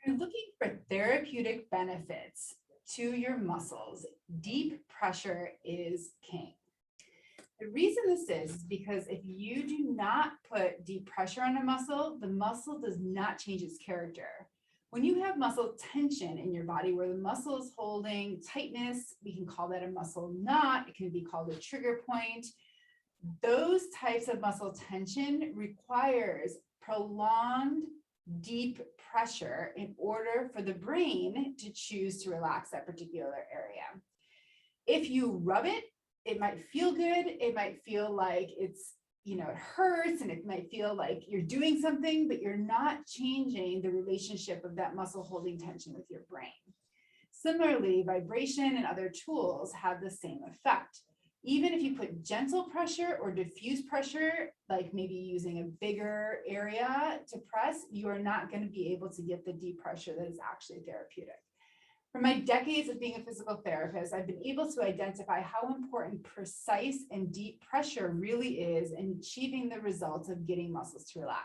You're looking for therapeutic benefits to your muscles. Deep pressure is king. The reason this is because if you do not put deep pressure on a muscle, the muscle does not change its character. When you have muscle tension in your body where the muscle is holding tightness, we can call that a muscle knot. It can be called a trigger point. Those types of muscle tension requires prolonged deep pressure in order for the brain to choose to relax that particular area. If you rub it, it might feel good. It might feel like it's, it hurts, and it might feel like you're doing something, but you're not changing the relationship of that muscle holding tension with your brain. Similarly, vibration and other tools have the same effect. Even if you put gentle pressure or diffuse pressure, like maybe using a bigger area to press, you are not going to be able to get the deep pressure that is actually therapeutic. For my decades of being a physical therapist, I've been able to identify how important precise and deep pressure really is in achieving the results of getting muscles to relax.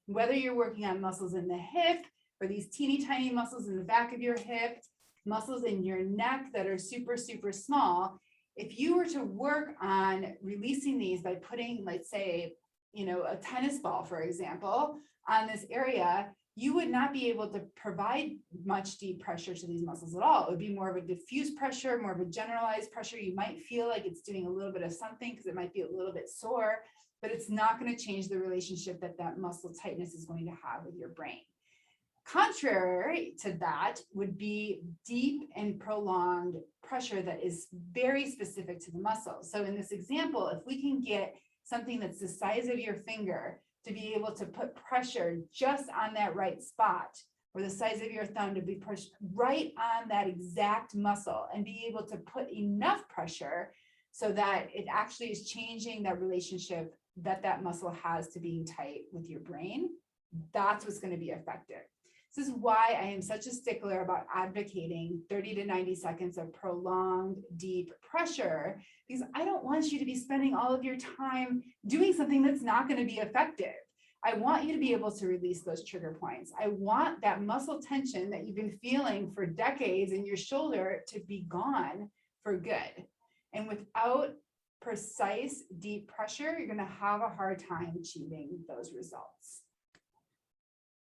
Whether you're working on muscles in the hip or these teeny tiny muscles in the back of your hip, muscles in your neck that are super, super small, if you were to work on releasing these by putting, let's say, a tennis ball, for example, on this area, you would not be able to provide much deep pressure to these muscles at all. It would be more of a diffuse pressure, more of a generalized pressure. You might feel like it's doing a little bit of something because it might be a little bit sore, but it's not going to change the relationship that muscle tightness is going to have with your brain. Contrary to that would be deep and prolonged pressure that is very specific to the muscle. So in this example, if we can get something that's the size of your finger to be able to put pressure just on that right spot, or the size of your thumb to be pushed right on that exact muscle and be able to put enough pressure so that it actually is changing that relationship that muscle has to being tight with your brain, that's what's going to be effective. This is why I am such a stickler about advocating 30 to 90 seconds of prolonged deep pressure, because I don't want you to be spending all of your time doing something that's not going to be effective. I want you to be able to release those trigger points. I want that muscle tension that you've been feeling for decades in your shoulder to be gone for good. And without precise deep pressure, you're going to have a hard time achieving those results.